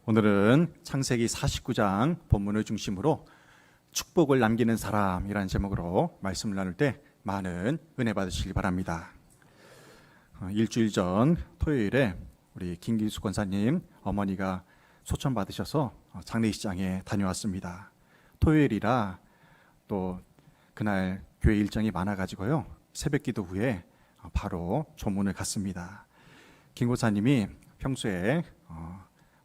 오늘은 창세기 49장 본문을 중심으로 축복을 남기는 사람이라는 제목으로 말씀을 나눌 때 많은 은혜 받으시기 바랍니다. 일주일 전 토요일에 우리 김기수 권사님 어머니가 소천 받으셔서 장례식장에 다녀왔습니다. 토요일이라 또 그날 교회 일정이 많아가지고요, 새벽기도 후에 바로 조문을 갔습니다. 김 권사님이 평소에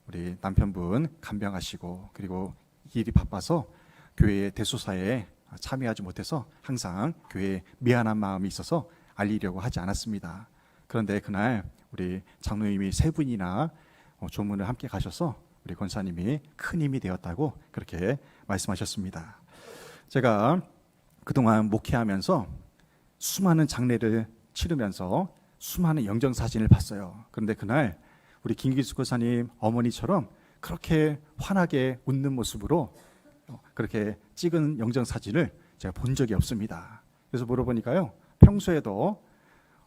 우리 남편분 간병하시고 그리고 일이 바빠서 교회 대소사에 참여하지 못해서 항상 교회에 미안한 마음이 있어서 알리려고 하지 않았습니다. 그런데 그날 우리 장로님이 세 분이나 조문을 함께 가셔서 우리 권사님이 큰 힘이 되었다고 그렇게 말씀하셨습니다. 제가 그동안 목회하면서 수많은 장례를 치르면서 수많은 영정사진을 봤어요. 그런데 그날 우리 김기수 권사님 어머니처럼 그렇게 환하게 웃는 모습으로 그렇게 찍은 영정사진을 제가 본 적이 없습니다. 그래서 물어보니까요, 평소에도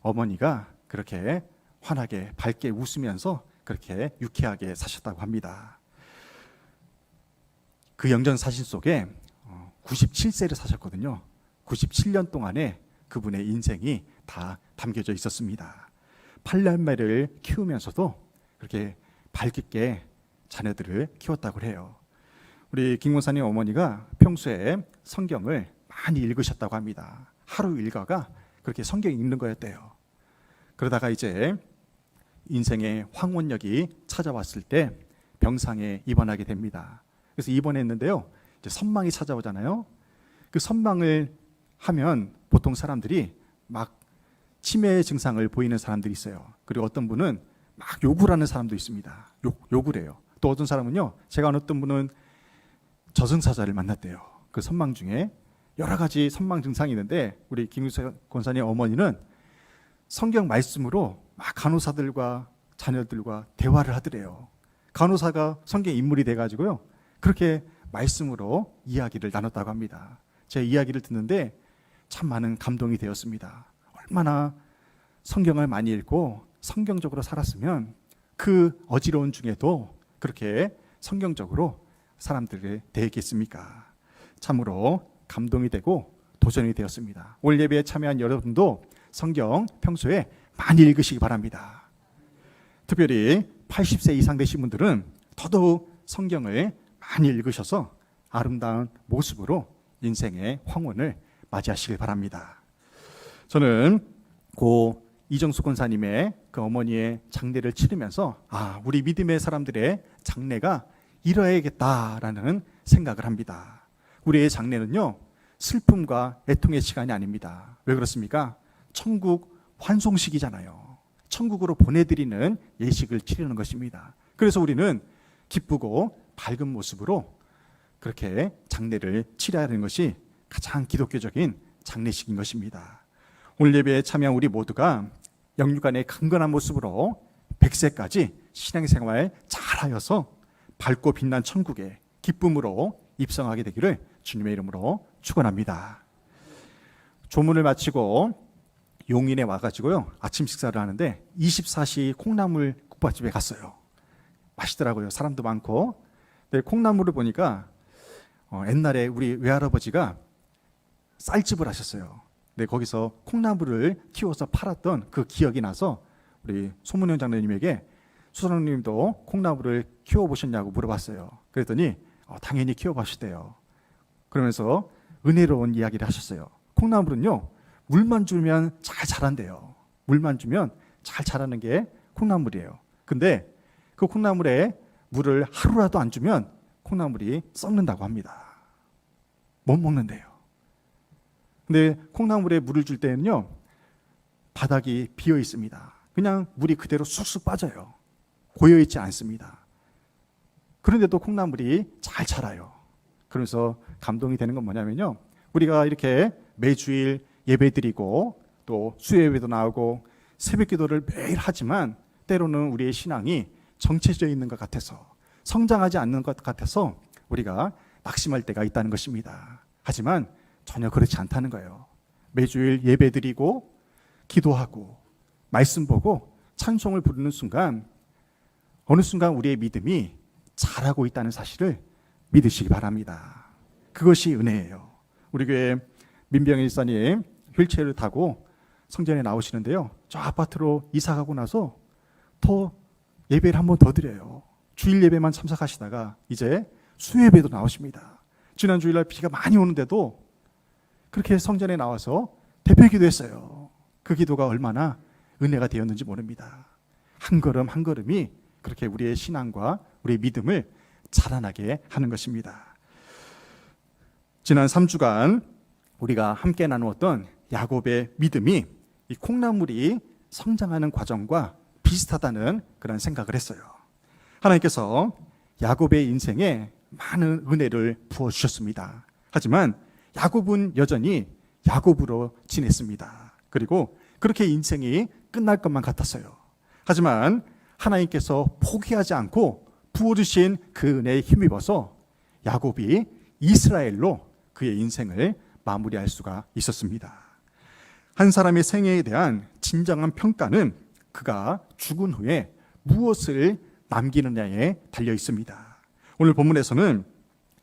어머니가 그렇게 환하게 밝게 웃으면서 그렇게 유쾌하게 사셨다고 합니다. 그 영정사진 속에 97세를 사셨거든요. 97년 동안에 그분의 인생이 다 담겨져 있었습니다. 8남매를 키우면서도 그렇게 밝게 자녀들을 키웠다고 해요. 우리 김 권사님 어머니가 평소에 성경을 많이 읽으셨다고 합니다. 하루 일과가 그렇게 성경 읽는 거였대요. 그러다가 이제 인생의 황혼역이 찾아왔을 때 병상에 입원하게 됩니다. 그래서 입원했는데요, 이제 선망이 찾아오잖아요. 그 선망을 하면 보통 사람들이 막 치매 증상을 보이는 사람들이 있어요. 그리고 어떤 분은 막 욕을 하는 사람도 있습니다. 욕을 해요. 또 어떤 사람은요, 제가 아는 어떤 분은 저승사자를 만났대요. 그 선망 중에 여러 가지 선망 증상이 있는데 우리 김유수 권사님 어머니는 성경 말씀으로 막 간호사들과 자녀들과 대화를 하더래요. 간호사가 성경 인물이 돼가지고요, 그렇게 말씀으로 이야기를 나눴다고 합니다. 제 이야기를 듣는데 참 많은 감동이 되었습니다. 얼마나 성경을 많이 읽고 성경적으로 살았으면 그 어지러운 중에도 그렇게 성경적으로 사람들을 대했겠습니까? 참으로 감동이 되고 도전이 되었습니다. 오늘 예배에 참여한 여러분도 성경 평소에 많이 읽으시기 바랍니다. 특별히 80세 이상 되신 분들은 더더욱 성경을 많이 읽으셔서 아름다운 모습으로 인생의 황혼을 맞이하시길 바랍니다. 저는 고 이정수 권사님의 그 어머니의 장례를 치르면서 우리 믿음의 사람들의 장례가 이뤄야겠다라는 생각을 합니다. 우리의 장례는요, 슬픔과 애통의 시간이 아닙니다. 왜 그렇습니까? 천국 환송식이잖아요. 천국으로 보내드리는 예식을 치르는 것입니다. 그래서 우리는 기쁘고 밝은 모습으로 그렇게 장례를 치러야 하는 것이 가장 기독교적인 장례식인 것입니다. 오늘 예배에 참여한 우리 모두가 영육간의 강건한 모습으로 100세까지 신앙생활 잘하여서 밝고 빛난 천국에 기쁨으로 입성하게 되기를 주님의 이름으로 축원합니다. 조문을 마치고 용인에 와가지고요, 아침 식사를 하는데 24시 콩나물 국밥집에 갔어요. 맛있더라고요. 사람도 많고. 근데 콩나물을 보니까 옛날에 우리 외할아버지가 쌀집을 하셨어요. 근데 거기서 콩나물을 키워서 팔았던 그 기억이 나서 우리 소문영 장로님에게 수사님도 콩나물을 키워보셨냐고 물어봤어요. 그랬더니 당연히 키워보셨대요. 그러면서 은혜로운 이야기를 하셨어요. 콩나물은요, 물만 주면 잘 자란대요. 물만 주면 잘 자라는 게 콩나물이에요. 근데 그 콩나물에 물을 하루라도 안 주면 콩나물이 썩는다고 합니다. 못 먹는데요. 근데 콩나물에 물을 줄 때는요, 바닥이 비어 있습니다. 그냥 물이 그대로 쑥쑥 빠져요. 고여 있지 않습니다. 그런데도 콩나물이 잘 자라요. 그래서 감동이 되는 건 뭐냐면요, 우리가 이렇게 매주일 예배 드리고 또 수요예배도 나오고 새벽 기도를 매일 하지만 때로는 우리의 신앙이 정체되어 있는 것 같아서, 성장하지 않는 것 같아서 우리가 낙심할 때가 있다는 것입니다. 하지만 전혀 그렇지 않다는 거예요. 매주일 예배 드리고 기도하고 말씀 보고 찬송을 부르는 순간, 어느 순간 우리의 믿음이 잘하고 있다는 사실을 믿으시기 바랍니다. 그것이 은혜예요. 우리 교회 민병 일사님 휠체어를 타고 성전에 나오시는데요, 저 아파트로 이사 가고 나서 더 예배를 한 번 더 드려요. 주일 예배만 참석하시다가 이제 수요예배도 나오십니다. 지난 주일날 비가 많이 오는데도 그렇게 성전에 나와서 대표 기도했어요. 그 기도가 얼마나 은혜가 되었는지 모릅니다. 한 걸음 한 걸음이 그렇게 우리의 신앙과 우리의 믿음을 자라나게 하는 것입니다. 지난 3주간 우리가 함께 나누었던 야곱의 믿음이 이 콩나물이 성장하는 과정과 비슷하다는 그런 생각을 했어요. 하나님께서 야곱의 인생에 많은 은혜를 부어주셨습니다. 하지만 야곱은 여전히 야곱으로 지냈습니다. 그리고 그렇게 인생이 끝날 것만 같았어요. 하지만 하나님께서 포기하지 않고 부어주신 그 은혜에 힘입어서 야곱이 이스라엘로 그의 인생을 마무리할 수가 있었습니다. 한 사람의 생애에 대한 진정한 평가는 그가 죽은 후에 무엇을 남기느냐에 달려 있습니다. 오늘 본문에서는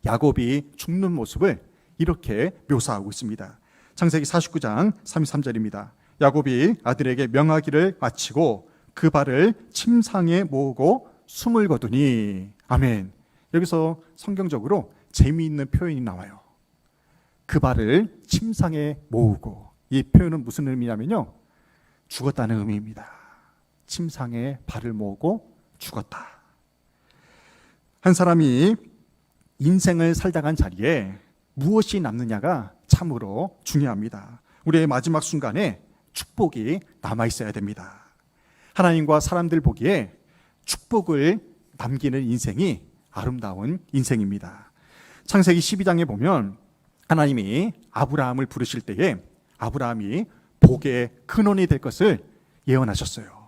야곱이 죽는 모습을 이렇게 묘사하고 있습니다. 창세기 49장 33절입니다. 야곱이 아들에게 명하기를 마치고 그 발을 침상에 모으고 숨을 거두니. 아멘. 여기서 성경적으로 재미있는 표현이 나와요. 그 발을 침상에 모으고. 이 표현은 무슨 의미냐면요, 죽었다는 의미입니다. 침상에 발을 모으고 죽었다. 한 사람이 인생을 살다 간 자리에 무엇이 남느냐가 참으로 중요합니다. 우리의 마지막 순간에 축복이 남아 있어야 됩니다. 하나님과 사람들 보기에 축복을 남기는 인생이 아름다운 인생입니다. 창세기 12장에 보면 하나님이 아브라함을 부르실 때에 아브라함이 복의 근원이 될 것을 예언하셨어요.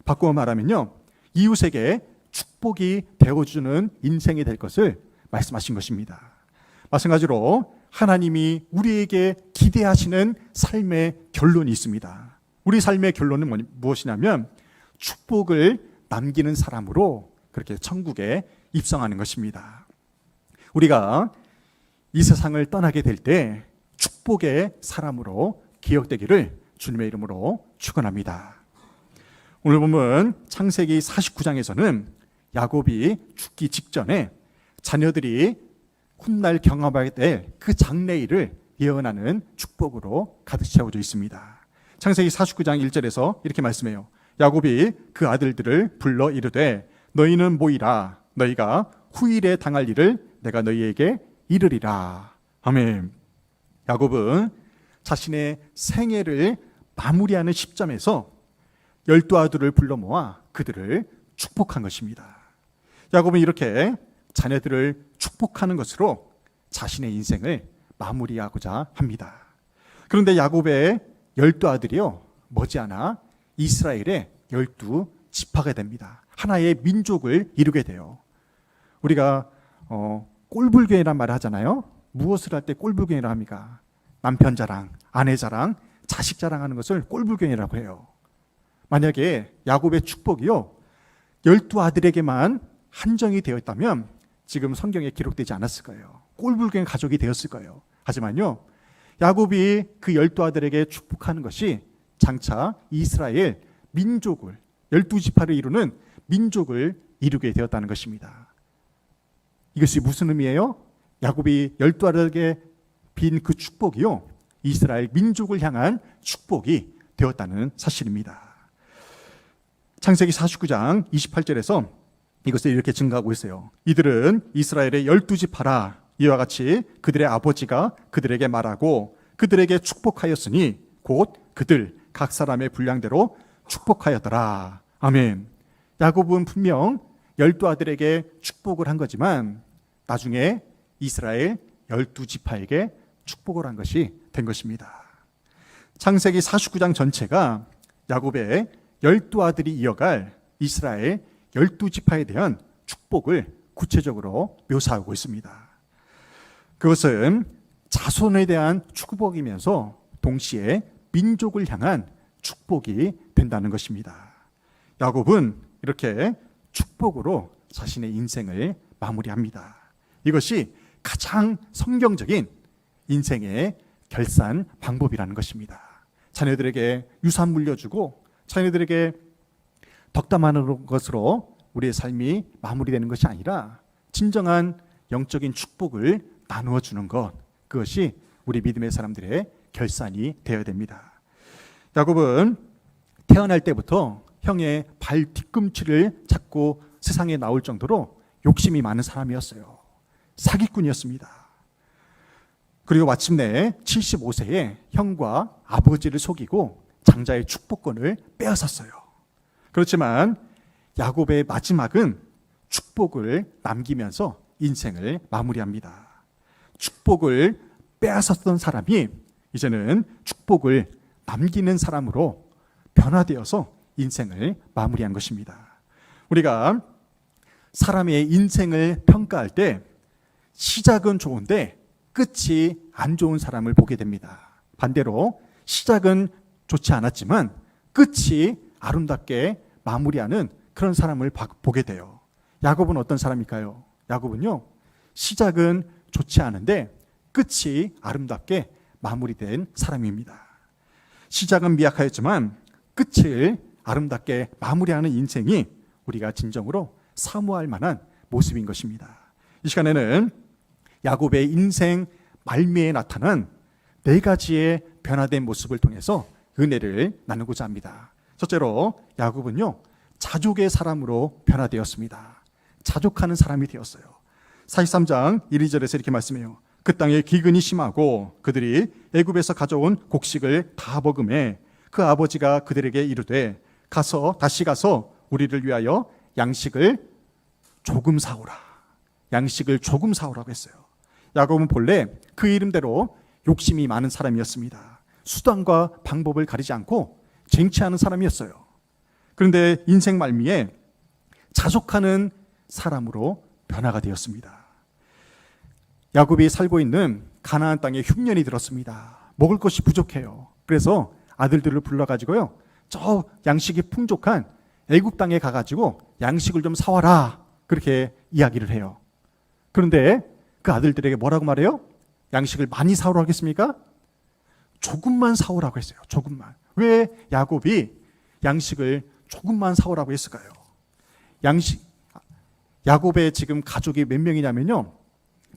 바꾸어 말하면요, 이웃에게 축복이 되어주는 인생이 될 것을 말씀하신 것입니다. 마찬가지로 하나님이 우리에게 기대하시는 삶의 결론이 있습니다. 우리 삶의 결론은 무엇이냐면 축복을 남기는 사람으로 그렇게 천국에 입성하는 것입니다. 우리가 이 세상을 떠나게 될 때 축복의 사람으로 기억되기를 주님의 이름으로 축원합니다. 오늘 보면 창세기 49장에서는 야곱이 죽기 직전에 자녀들이 훗날 경험하게 될 그 장래일을 예언하는 축복으로 가득 채워져 있습니다. 창세기 49장 1절에서 이렇게 말씀해요. 야곱이 그 아들들을 불러 이르되 너희는 모이라. 너희가 후일에 당할 일을 내가 너희에게 이르리라. 아멘. 야곱은 자신의 생애를 마무리하는 시점에서 12아들을 불러 모아 그들을 축복한 것입니다. 야곱은 이렇게 자녀들을 축복하는 것으로 자신의 인생을 마무리하고자 합니다. 그런데 야곱의 12아들이요, 머지않아 이스라엘의 12지파가 됩니다. 하나의 민족을 이루게 돼요. 우리가 꼴불견이란 말을 하잖아요. 무엇을 할 때 꼴불견이라 합니까? 남편 자랑, 아내 자랑, 자식 자랑하는 것을 꼴불견이라고 해요. 만약에 야곱의 축복이요 12아들에게만 한정이 되어 있다면 지금 성경에 기록되지 않았을 거예요. 꼴불견 가족이 되었을 거예요. 하지만요, 야곱이 그 12아들에게 축복하는 것이 장차 이스라엘 민족을, 12지파를 이루는 민족을 이루게 되었다는 것입니다. 이것이 무슨 의미예요? 야곱이 12아들에게 빈 그 축복이요 이스라엘 민족을 향한 축복이 되었다는 사실입니다. 창세기 49장 28절에서 이것을 이렇게 증가하고 있어요. 이들은 이스라엘의 12지파라. 이와 같이 그들의 아버지가 그들에게 말하고 그들에게 축복하였으니 곧 그들 각 사람의 분량대로 축복하였더라. 아멘. 야곱은 분명 12아들에게 축복을 한 거지만 나중에 이스라엘 12지파에게 축복을 한 것이 된 것입니다. 창세기 49장 전체가 야곱의 12아들이 이어갈 이스라엘 12지파에 대한 축복을 구체적으로 묘사하고 있습니다. 그것은 자손에 대한 축복이면서 동시에 민족을 향한 축복이 된다는 것입니다. 야곱은 이렇게 축복으로 자신의 인생을 마무리합니다. 이것이 가장 성경적인 인생의 결산 방법이라는 것입니다. 자녀들에게 유산 물려주고 자녀들에게 덕담하는 것으로 우리의 삶이 마무리되는 것이 아니라 진정한 영적인 축복을 나누어 주는 것, 그것이 우리 믿음의 사람들의 결산이 되어야 됩니다. 야곱은 태어날 때부터 형의 발 뒤꿈치를 잡고 세상에 나올 정도로 욕심이 많은 사람이었어요. 사기꾼이었습니다. 그리고 마침내 75세에 형과 아버지를 속이고 장자의 축복권을 빼앗았어요. 그렇지만 야곱의 마지막은 축복을 남기면서 인생을 마무리합니다. 축복을 빼앗았던 사람이 이제는 축복을 남기는 사람으로 변화되어서 인생을 마무리한 것입니다. 우리가 사람의 인생을 평가할 때 시작은 좋은데 끝이 안 좋은 사람을 보게 됩니다. 반대로 시작은 좋지 않았지만 끝이 아름답게 마무리하는 그런 사람을 보게 돼요. 야곱은 어떤 사람일까요? 야곱은요, 시작은 좋지 않은데 끝이 아름답게 마무리된 사람입니다. 시작은 미약하였지만 끝을 아름답게 마무리하는 인생이 우리가 진정으로 사모할 만한 모습인 것입니다. 이 시간에는 야곱의 인생 말미에 나타난 4가지의 변화된 모습을 통해서 은혜를 나누고자 합니다. 첫째로 야곱은요, 자족의 사람으로 변화되었습니다. 자족하는 사람이 되었어요. 43장 1~2절에서 이렇게 말씀해요. 그 땅에 기근이 심하고 그들이 애굽에서 가져온 곡식을 다 먹음에 그 아버지가 그들에게 이르되 다시 가서 우리를 위하여 양식을 조금 사오라. 양식을 조금 사오라고 했어요. 야곱은 본래 그 이름대로 욕심이 많은 사람이었습니다. 수단과 방법을 가리지 않고 쟁취하는 사람이었어요. 그런데 인생 말미에 자족하는 사람으로 변화가 되었습니다. 야곱이 살고 있는 가나안 땅에 흉년이 들었습니다. 먹을 것이 부족해요. 그래서 아들들을 불러가지고요, 저 양식이 풍족한 애굽 땅에 가가지고 양식을 좀 사와라, 그렇게 이야기를 해요. 그런데 그 아들들에게 뭐라고 말해요? 양식을 많이 사오라고 하겠습니까? 조금만 사오라고 했어요. 조금만. 왜 야곱이 양식을 조금만 사오라고 했을까요? 야곱의 지금 가족이 몇 명이냐면요,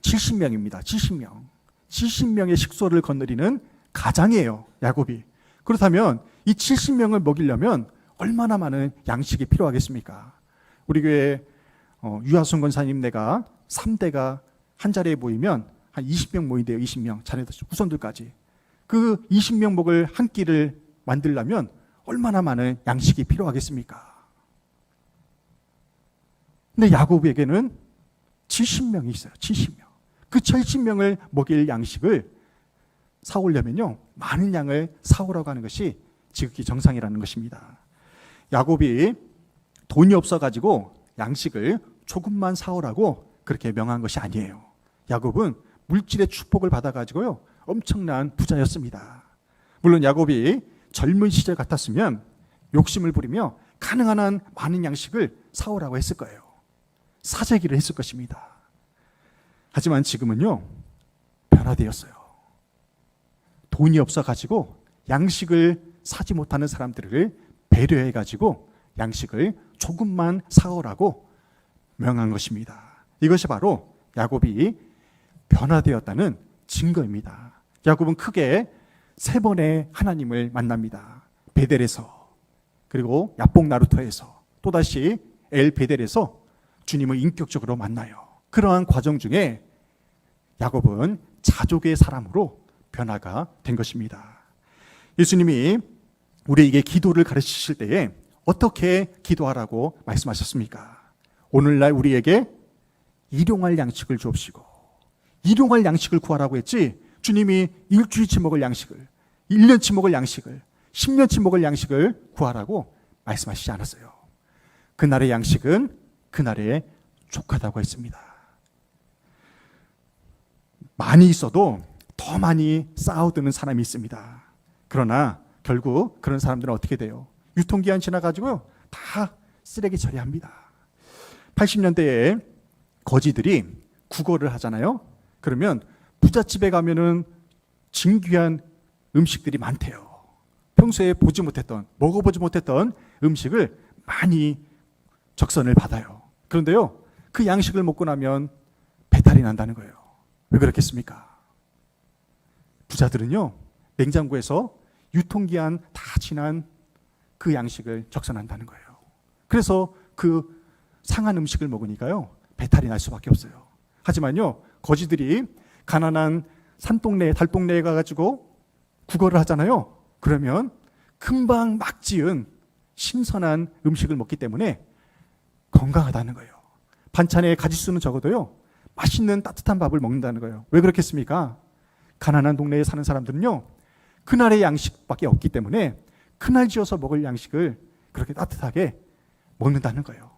70명입니다. 70명. 70명의 식소를 거느리는 가장이에요, 야곱이. 그렇다면 이 70명을 먹이려면 얼마나 많은 양식이 필요하겠습니까? 우리 교회 유하순 권사님네가 3대가 한 자리에 모이면 한 20명 모인대요. 20명. 자네들 후손들까지. 그 20명 먹을 한 끼를 만들려면 얼마나 많은 양식이 필요하겠습니까? 근데 야곱에게는 70명이 있어요. 70명. 그 70명을 먹일 양식을 사오려면요, 많은 양을 사오라고 하는 것이 지극히 정상이라는 것입니다. 야곱이 돈이 없어가지고 양식을 조금만 사오라고 그렇게 명한 것이 아니에요. 야곱은 물질의 축복을 받아가지고요, 엄청난 부자였습니다. 물론 야곱이 젊은 시절 같았으면 욕심을 부리며 가능한 한 많은 양식을 사오라고 했을 거예요. 사재기를 했을 것입니다. 하지만 지금은요, 변화되었어요. 돈이 없어가지고 양식을 사지 못하는 사람들을 배려해가지고 양식을 조금만 사오라고 명한 것입니다. 이것이 바로 야곱이 변화되었다는 증거입니다. 야곱은 크게 3번의 하나님을 만납니다. 베델에서, 그리고 야복 나루터에서, 또다시 엘 베델에서 주님을 인격적으로 만나요. 그러한 과정 중에 야곱은 자족의 사람으로 변화가 된 것입니다. 예수님이 우리에게 기도를 가르치실 때에 어떻게 기도하라고 말씀하셨습니까? 오늘날 우리에게 일용할 양식을 주옵시고, 일용할 양식을 구하라고 했지, 주님이 일주일치 먹을 양식을, 1년치 먹을 양식을, 10년치 먹을 양식을 구하라고 말씀하시지 않았어요. 그날의 양식은 그날에 족하다고 했습니다. 많이 있어도 더 많이 쌓아두는 사람이 있습니다. 그러나 결국 그런 사람들은 어떻게 돼요? 유통기한 지나가지고요, 다 쓰레기 처리합니다. 80년대에 거지들이 구걸을 하잖아요. 그러면 부잣집에 가면은 진귀한 음식들이 많대요. 평소에 보지 못했던, 먹어보지 못했던 음식을 많이 적선을 받아요. 그런데요, 그 양식을 먹고 나면 배탈이 난다는 거예요. 왜 그렇겠습니까? 부자들은요, 냉장고에서 유통기한 다 지난 그 양식을 적선한다는 거예요. 그래서 그 상한 음식을 먹으니까요, 배탈이 날 수밖에 없어요. 하지만요, 거지들이 가난한 산동네, 달동네에 가가지고 구걸을 하잖아요. 그러면 금방 막 지은 신선한 음식을 먹기 때문에 건강하다는 거예요. 반찬의 가짓수는 적어도요, 맛있는 따뜻한 밥을 먹는다는 거예요. 왜 그렇겠습니까? 가난한 동네에 사는 사람들은요, 그날의 양식밖에 없기 때문에 그날 지어서 먹을 양식을 그렇게 따뜻하게 먹는다는 거예요.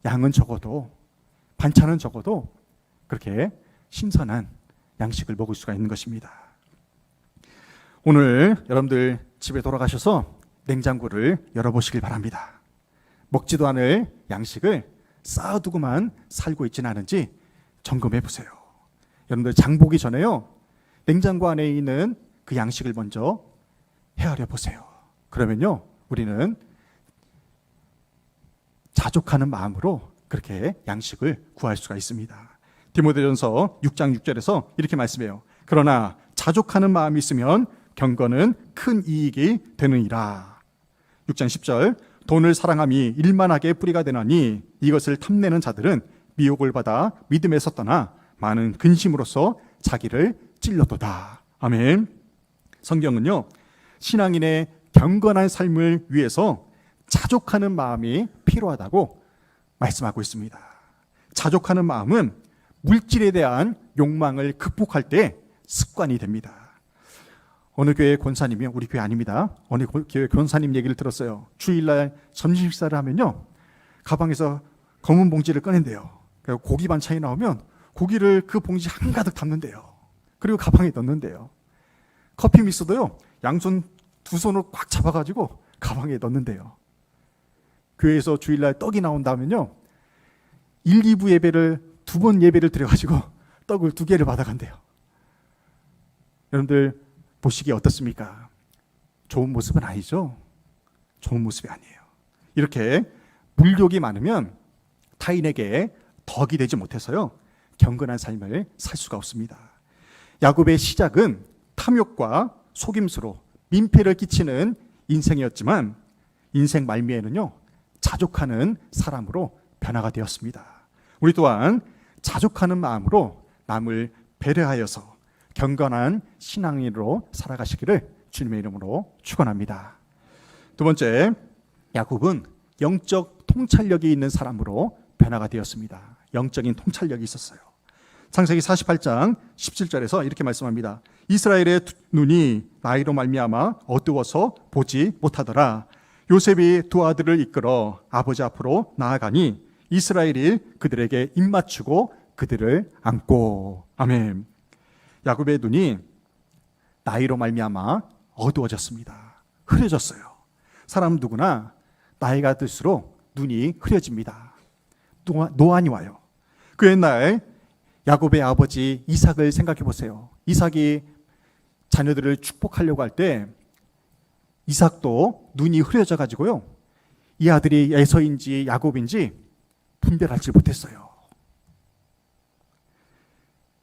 양은 적어도, 반찬은 적어도 그렇게 신선한 양식을 먹을 수가 있는 것입니다. 오늘 여러분들 집에 돌아가셔서 냉장고를 열어보시길 바랍니다. 먹지도 않을 양식을 쌓아두고만 살고 있지는 않은지 점검해 보세요. 여러분들 장 보기 전에요, 냉장고 안에 있는 그 양식을 먼저 헤아려 보세요. 그러면요, 우리는 자족하는 마음으로 그렇게 양식을 구할 수가 있습니다. 디모데전서 6장 6절에서 이렇게 말씀해요. 그러나 자족하는 마음이 있으면 경건은 큰 이익이 되느니라. 6장 10절, 돈을 사랑함이 일만하게 뿌리가 되나니 이것을 탐내는 자들은 미혹을 받아 믿음에서 떠나 많은 근심으로써 자기를 찔렀도다. 아멘. 성경은요, 신앙인의 경건한 삶을 위해서 자족하는 마음이 필요하다고 말씀하고 있습니다. 자족하는 마음은 물질에 대한 욕망을 극복할 때 습관이 됩니다. 어느 교회 권사님이, 우리 교회 아닙니다, 어느 교회 권사님 얘기를 들었어요. 주일날 점심 식사를 하면요, 가방에서 검은 봉지를 꺼낸대요. 고기 반찬이 나오면 고기를 그 봉지 한가득 담는대요. 그리고 가방에 넣는대요. 커피 믹스도요, 양손 두 손으로 꽉 잡아가지고 가방에 넣는대요. 교회에서 주일날 떡이 나온다면요, 1, 2부 예배를 2번 예배를 드려가지고 떡을 2개를 받아간대요. 여러분들 보시기에 어떻습니까? 좋은 모습은 아니죠? 좋은 모습이 아니에요. 이렇게 물욕이 많으면 타인에게 덕이 되지 못해서요, 경건한 삶을 살 수가 없습니다. 야곱의 시작은 탐욕과 속임수로 민폐를 끼치는 인생이었지만 인생 말미에는요, 자족하는 사람으로 변화가 되었습니다. 우리 또한 자족하는 마음으로 남을 배려하여서 경건한 신앙인으로 살아가시기를 주님의 이름으로 축원합니다. 두 번째, 야곱은 영적 통찰력이 있는 사람으로 변화가 되었습니다. 영적인 통찰력이 있었어요. 창세기 48장 17절에서 이렇게 말씀합니다. 이스라엘의 눈이 나이로 말미암아 어두워서 보지 못하더라. 요셉이 두 아들을 이끌어 아버지 앞으로 나아가니 이스라엘이 그들에게 입맞추고 그들을 안고. 아멘. 야곱의 눈이 나이로 말미암아 어두워졌습니다. 흐려졌어요. 사람 누구나 나이가 들수록 눈이 흐려집니다. 노안이 와요. 그 옛날 야곱의 아버지 이삭을 생각해 보세요. 이삭이 자녀들을 축복하려고 할 때 이삭도 눈이 흐려져 가지고요, 이 아들이 에서인지 야곱인지 분별하지 못했어요.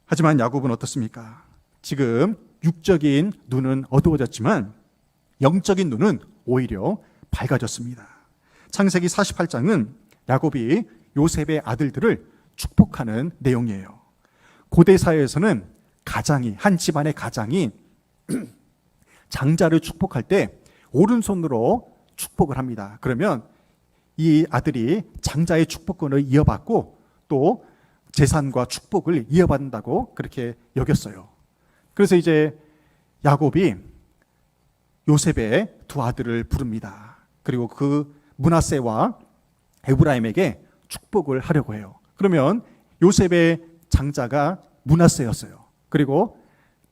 하지만 야곱은 어떻습니까? 지금 육적인 눈은 어두워졌지만 영적인 눈은 오히려 밝아졌습니다. 창세기 48장은 야곱이 요셉의 아들들을 축복하는 내용이에요. 고대 사회에서는 가장이, 한 집안의 가장이 장자를 축복할 때 오른손으로 축복을 합니다. 그러면 이 아들이 장자의 축복권을 이어받고 또 재산과 축복을 이어받는다고 그렇게 여겼어요. 그래서 이제 야곱이 요셉의 두 아들을 부릅니다. 그리고 그 므낫세와 에브라임에게 축복을 하려고 해요. 그러면 요셉의 장자가 므낫세였어요. 그리고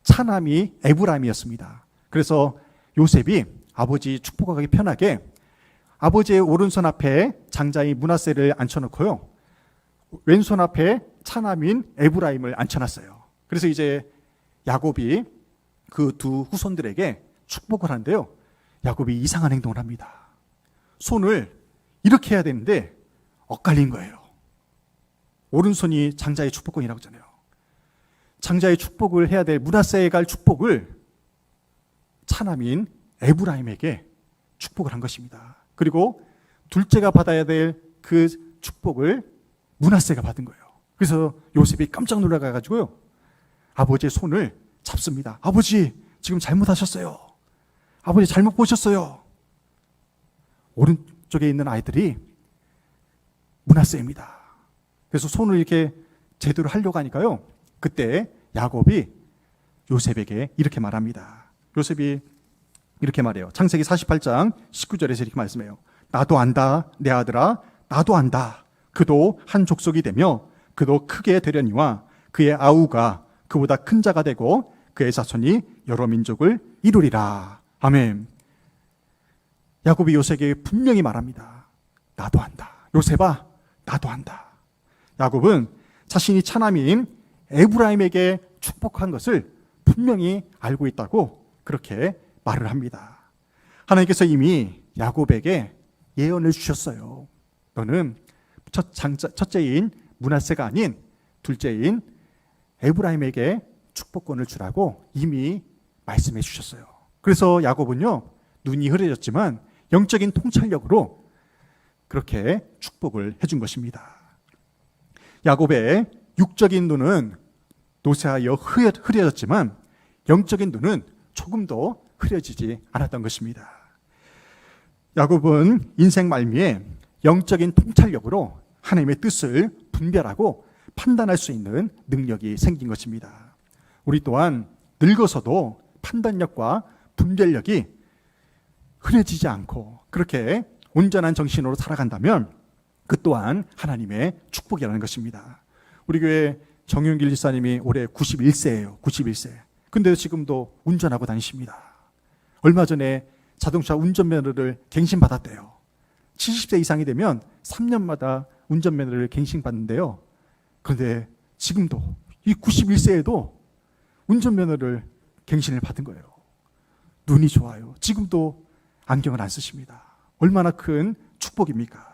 차남이 에브라임이었습니다. 그래서 요셉이 아버지 축복하기 편하게 아버지의 오른손 앞에 장자인 므낫세를 앉혀놓고요, 왼손 앞에 차남인 에브라임을 앉혀놨어요. 그래서 이제 야곱이 그 두 후손들에게 축복을 하는데요. 야곱이 이상한 행동을 합니다. 손을 이렇게 해야 되는데 엇갈린 거예요. 오른손이 장자의 축복권이라고 하잖아요. 장자의 축복을 해야 될 므낫세에 갈 축복을 차남인 에브라임에게 축복을 한 것입니다. 그리고 둘째가 받아야 될 그 축복을 므낫세가 받은 거예요. 그래서 요셉이 깜짝 놀라가지고요, 아버지의 손을 잡습니다. 아버지, 지금 잘못하셨어요. 아버지 잘못 보셨어요. 오른쪽에 있는 아이들이 므낫세입니다. 그래서 손을 이렇게 제대로 하려고 하니까요, 그때 야곱이 요셉에게 이렇게 말합니다. 요셉이 이렇게 말해요. 창세기 48장 19절에서 이렇게 말씀해요. 나도 안다, 내 아들아, 나도 안다. 그도 한 족속이 되며 그도 크게 되려니와 그의 아우가 그보다 큰 자가 되고 그의 자손이 여러 민족을 이루리라. 아멘. 야곱이 요셉에게 분명히 말합니다. 나도 안다. 요셉아, 나도 안다. 야곱은 자신이 차남인 에브라임에게 축복한 것을 분명히 알고 있다고 그렇게 말을 합니다. 하나님께서 이미 야곱에게 예언을 주셨어요. 너는 첫째인 므낫세가 아닌 둘째인 에브라임에게 축복권을 주라고 이미 말씀해 주셨어요. 그래서 야곱은요, 눈이 흐려졌지만 영적인 통찰력으로 그렇게 축복을 해준 것입니다. 야곱의 육적인 눈은 노쇠하여 흐려졌지만 영적인 눈은 조금도 흐려지지 않았던 것입니다. 야곱은 인생 말미에 영적인 통찰력으로 하나님의 뜻을 분별하고 판단할 수 있는 능력이 생긴 것입니다. 우리 또한 늙어서도 판단력과 분별력이 흐려지지 않고 그렇게 온전한 정신으로 살아간다면 그 또한 하나님의 축복이라는 것입니다. 우리 교회 정윤길 지사님이 올해 91세예요. 91세. 근데 지금도 운전하고 다니십니다. 얼마 전에 자동차 운전면허를 갱신받았대요. 70세 이상이 되면 3년마다 운전면허를 갱신받는데요. 그런데 지금도 이 91세에도 운전면허를 갱신을 받은 거예요. 눈이 좋아요. 지금도 안경을 안 쓰십니다. 얼마나 큰 축복입니까?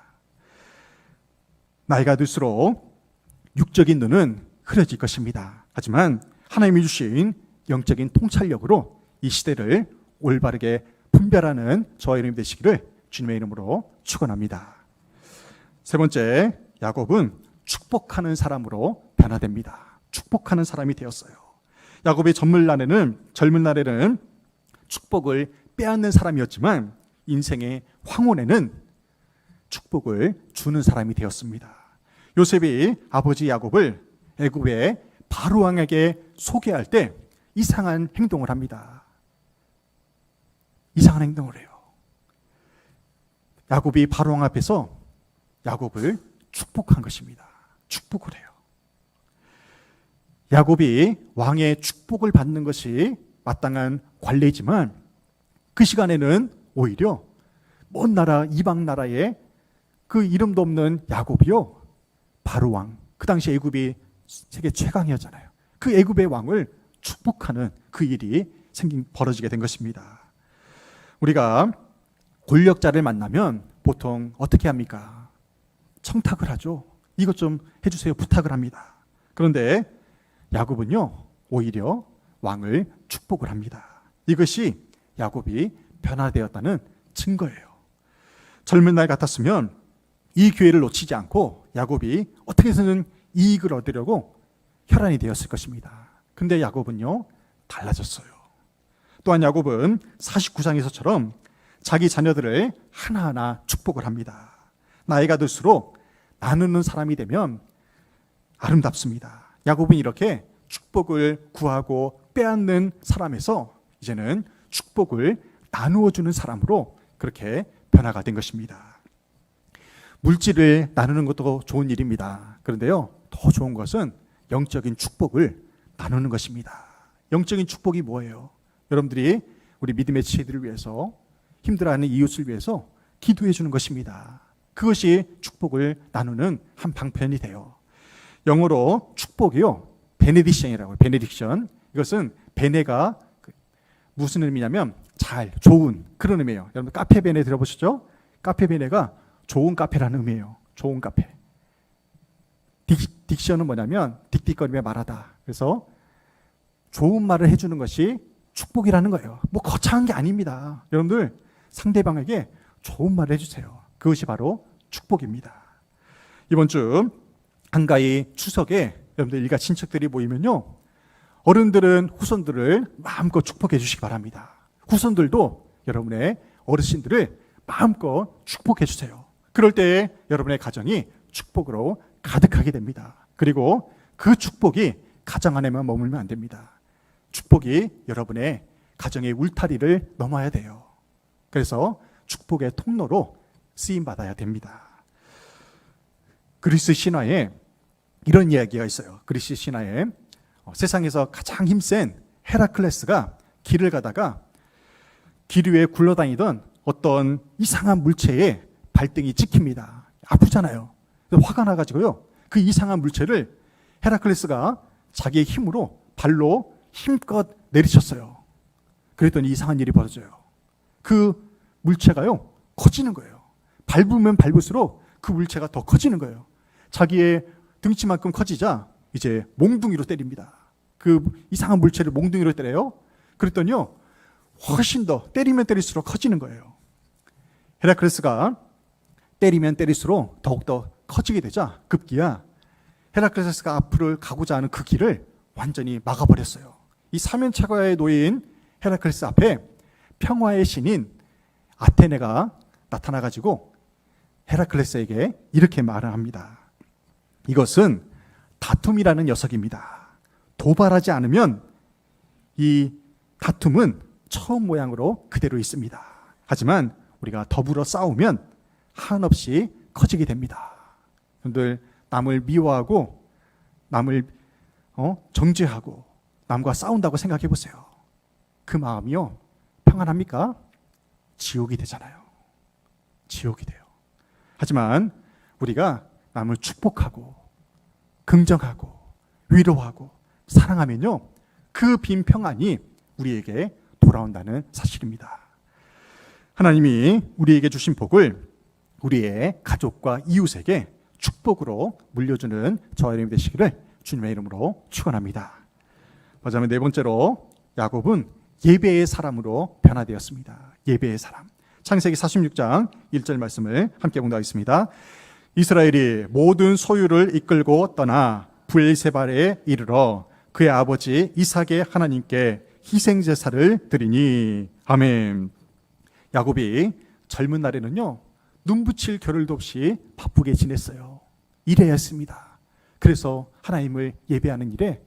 나이가 들수록 육적인 눈은 흐려질 것입니다. 하지만 하나님이 주신 영적인 통찰력으로 이 시대를 올바르게 분별하는 저와 여러분이 되시기를 주님의 이름으로 축원합니다. 세 번째, 야곱은 축복하는 사람으로 변화됩니다. 축복하는 사람이 되었어요. 야곱의 젊은 날에는 축복을 빼앗는 사람이었지만 인생의 황혼에는 축복을 주는 사람이 되었습니다. 요셉이 아버지 야곱을 애굽의 바로 왕에게 소개할 때 이상한 행동을 합니다. 이상한 행동을 해요. 야곱이 바로 왕 앞에서 야곱을 축복한 것입니다. 축복을 해요. 야곱이 왕의 축복을 받는 것이 마땅한 관례이지만 그 시간에는 오히려 먼 나라, 이방 나라의 그 이름도 없는 야곱이요, 바로 왕, 그 당시 애굽이 세계 최강이었잖아요. 그 애굽의 왕을 축복하는 그 일이 벌어지게 된 것입니다. 우리가 권력자를 만나면 보통 어떻게 합니까? 청탁을 하죠. 이것 좀 해주세요, 부탁을 합니다. 그런데 야곱은요, 오히려 왕을 축복을 합니다. 이것이 야곱이 변화되었다는 증거예요. 젊은 날 같았으면 이 기회를 놓치지 않고 야곱이 어떻게 해서는 이익을 얻으려고 혈안이 되었을 것입니다. 근데 야곱은요, 달라졌어요. 또한 야곱은 49장에서처럼 자기 자녀들을 하나하나 축복을 합니다. 나이가 들수록 나누는 사람이 되면 아름답습니다. 야곱은 이렇게 축복을 구하고 빼앗는 사람에서 이제는 축복을 나누어 주는 사람으로 그렇게 변화가 된 것입니다. 물질을 나누는 것도 좋은 일입니다. 그런데요, 더 좋은 것은 영적인 축복을 나누는 것입니다. 영적인 축복이 뭐예요? 여러분들이 우리 믿음의 지체들을 위해서, 힘들어하는 이웃을 위해서 기도해 주는 것입니다. 그것이 축복을 나누는 한 방편이 돼요. 영어로 축복이요, 베네딕션이라고 해요. 베네딕션. 이것은 베네가 무슨 의미냐면 잘, 좋은, 그런 의미예요. 여러분 카페 베네 들어보셨죠? 카페 베네가 좋은 카페라는 의미예요. 좋은 카페. 딕션은 뭐냐면 딕딕거리며 말하다. 그래서 좋은 말을 해주는 것이 축복이라는 거예요. 뭐 거창한 게 아닙니다. 여러분들 상대방에게 좋은 말을 해주세요. 그것이 바로 축복입니다. 이번 주 한가위 추석에 여러분들 일가 친척들이 모이면요, 어른들은 후손들을 마음껏 축복해 주시기 바랍니다. 후손들도 여러분의 어르신들을 마음껏 축복해 주세요. 그럴 때 여러분의 가정이 축복으로 가득하게 됩니다. 그리고 그 축복이 가정 안에만 머물면 안 됩니다. 축복이 여러분의 가정의 울타리를 넘어야 돼요. 그래서 축복의 통로로 쓰임받아야 됩니다. 그리스 신화에 이런 이야기가 있어요. 그리스 신화에 세상에서 가장 힘센 헤라클레스가 길을 가다가 길 위에 굴러다니던 어떤 이상한 물체에 발등이 찍힙니다. 아프잖아요. 화가 나가지고요, 그 이상한 물체를 헤라클레스가 자기의 힘으로 발로 힘껏 내리쳤어요. 그랬더니 이상한 일이 벌어져요. 그 물체가요, 커지는 거예요. 밟으면 밟을수록 그 물체가 더 커지는 거예요. 자기의 등치만큼 커지자 이제 몽둥이로 때립니다. 그 이상한 물체를 몽둥이로 때려요. 그랬더니요, 훨씬 더 때리면 때릴수록 커지는 거예요. 헤라클레스가 때리면 때릴수록 더욱더 커지게 되자 급기야 헤라클레스가 앞으로 가고자 하는 그 길을 완전히 막아버렸어요. 이 사면차가에 놓인 헤라클레스 앞에 평화의 신인 아테네가 나타나가지고 헤라클레스에게 이렇게 말을 합니다. 이것은 다툼이라는 녀석입니다. 도발하지 않으면 이 다툼은 처음 모양으로 그대로 있습니다. 하지만 우리가 더불어 싸우면 한없이 커지게 됩니다. 여러분들 남을 미워하고 남을 정죄하고 남과 싸운다고 생각해 보세요. 그 마음이요, 평안합니까? 지옥이 되잖아요. 지옥이 돼요. 하지만 우리가 남을 축복하고 긍정하고 위로하고 사랑하면요, 그 빈 평안이 우리에게 돌아온다는 사실입니다. 하나님이 우리에게 주신 복을 우리의 가족과 이웃에게 축복으로 물려주는 저와 여러분이 되시기를 주님의 이름으로 축원합니다. 마지막에 네 번째로 야곱은 예배의 사람으로 변화되었습니다. 예배의 사람. 창세기 46장 1절 말씀을 함께 봉독하겠습니다. 이스라엘이 모든 소유를 이끌고 떠나 브엘세바에 이르러 그의 아버지 이삭의 하나님께 희생제사를 드리니. 아멘. 야곱이 젊은 날에는요, 눈붙일 겨를도 없이 바쁘게 지냈어요. 일해야 했습니다. 그래서 하나님을 예배하는 일에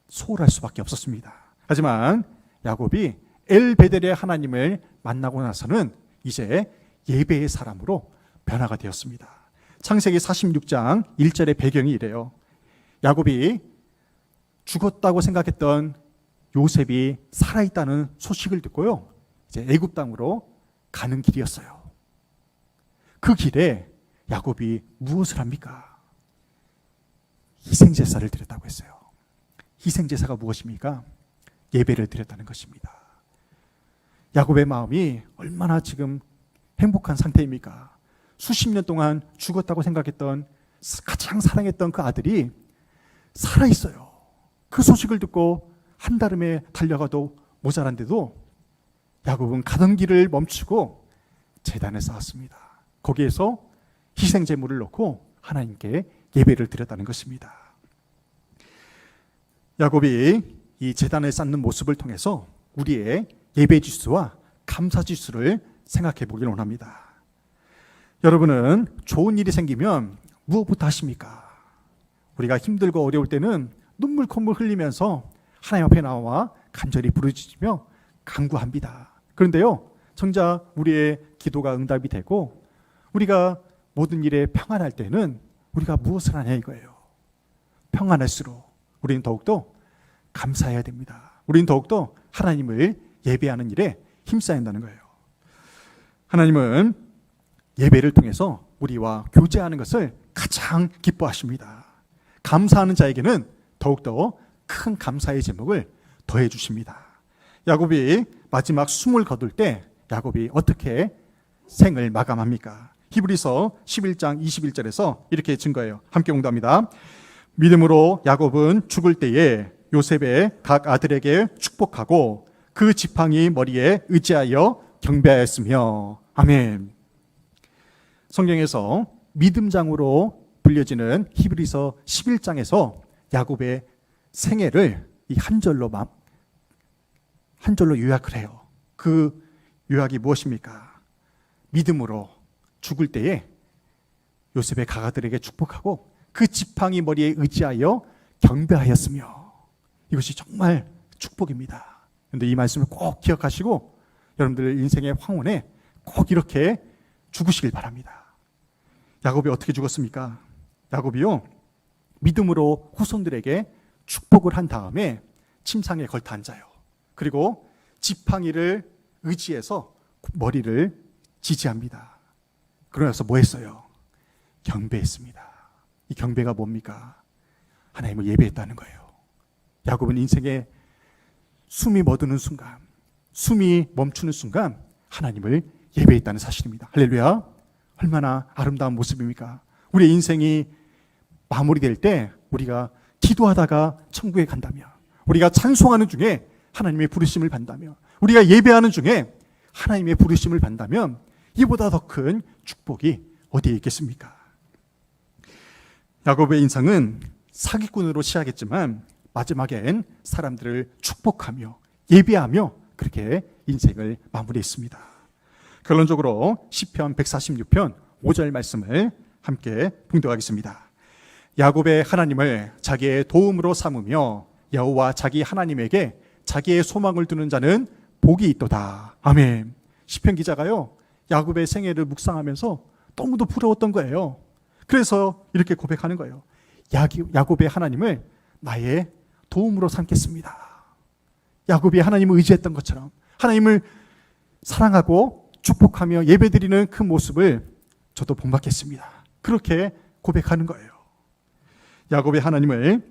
소홀할 수밖에 없었습니다. 하지만 야곱이 엘베델의 하나님을 만나고 나서는 이제 예배의 사람으로 변화가 되었습니다. 창세기 46장 1절의 배경이 이래요. 야곱이 죽었다고 생각했던 요셉이 살아있다는 소식을 듣고요, 이제 애굽 땅으로 가는 길이었어요. 그 길에 야곱이 무엇을 합니까? 희생제사를 드렸다고 했어요. 희생제사가 무엇입니까? 예배를 드렸다는 것입니다. 야곱의 마음이 얼마나 지금 행복한 상태입니까? 수십 년 동안 죽었다고 생각했던, 가장 사랑했던 그 아들이 살아있어요. 그 소식을 듣고 한달음에 달려가도 모자란데도 야곱은 가던 길을 멈추고 제단을 쌓았습니다. 거기에서 희생제물을 놓고 하나님께 예배를 드렸다는 것입니다. 야곱이 이 제단을 쌓는 모습을 통해서 우리의 예배 지수와 감사 지수를 생각해 보길 원합니다. 여러분은 좋은 일이 생기면 무엇부터 하십니까? 우리가 힘들고 어려울 때는 눈물 콧물 흘리면서 하나님 앞에 나와 간절히 부르짖으며 간구합니다. 그런데요, 정작 우리의 기도가 응답이 되고 우리가 모든 일에 평안할 때는 우리가 무엇을 하냐 이거예요. 평안할수록 우리는 더욱더 감사해야 됩니다. 우리는 더욱더 하나님을 예배하는 일에 힘써야 한다는 거예요. 하나님은 예배를 통해서 우리와 교제하는 것을 가장 기뻐하십니다. 감사하는 자에게는 더욱더 큰 감사의 제목을 더해 주십니다. 야곱이 마지막 숨을 거둘 때 야곱이 어떻게 생을 마감합니까? 히브리서 11장 21절에서 이렇게 증거해요. 함께 공부합니다. 믿음으로 야곱은 죽을 때에 요셉의 각 아들에게 축복하고 그 지팡이 머리에 의지하여 경배하였으며. 아멘. 성경에서 믿음장으로 불려지는 히브리서 11장에서 야곱의 생애를 이 한 절로 요약을 해요. 그 요약이 무엇입니까? 믿음으로 죽을 때에 요셉의 가가들에게 축복하고 그 지팡이 머리에 의지하여 경배하였으며. 이것이 정말 축복입니다. 그런데 이 말씀을 꼭 기억하시고 여러분들 인생의 황혼에 꼭 이렇게 죽으시길 바랍니다. 야곱이 어떻게 죽었습니까? 야곱이요, 믿음으로 후손들에게 축복을 한 다음에 침상에 걸터 앉아요. 그리고 지팡이를 의지해서 머리를 지지합니다. 그러면서 뭐 했어요? 경배했습니다. 이 경배가 뭡니까? 하나님을 예배했다는 거예요. 야곱은 인생에 숨이 멎는 순간, 숨이 멈추는 순간 하나님을 예배했다는 사실입니다. 할렐루야. 얼마나 아름다운 모습입니까? 우리의 인생이 마무리될 때 우리가 기도하다가 천국에 간다면, 우리가 찬송하는 중에 하나님의 부르심을 받다면, 우리가 예배하는 중에 하나님의 부르심을 받다면 이보다 더 큰 축복이 어디에 있겠습니까? 야곱의 인생은 사기꾼으로 시작했지만 마지막엔 사람들을 축복하며 예배하며 그렇게 인생을 마무리했습니다. 결론적으로 시편 146편 5절 말씀을 함께 봉독하겠습니다. 야곱의 하나님을 자기의 도움으로 삼으며 여호와 자기 하나님에게 자기의 소망을 두는 자는 복이 있도다. 아멘. 시편 기자가요, 야곱의 생애를 묵상하면서 너무도 부러웠던 거예요. 그래서 이렇게 고백하는 거예요. 야곱의 하나님을 나의 도움으로 삼겠습니다. 야곱이 하나님을 의지했던 것처럼 하나님을 사랑하고 축복하며 예배드리는 그 모습을 저도 본받겠습니다. 그렇게 고백하는 거예요. 야곱의 하나님을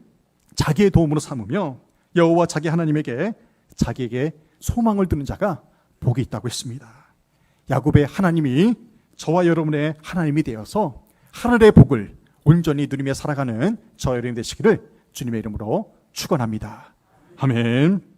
자기의 도움으로 삼으며 여호와 자기 하나님에게 자기에게 소망을 두는 자가 복이 있다고 했습니다. 야곱의 하나님이 저와 여러분의 하나님이 되어서 하늘의 복을 온전히 누리며 살아가는 저 여러분 되시기를 주님의 이름으로 축원합니다. 아멘.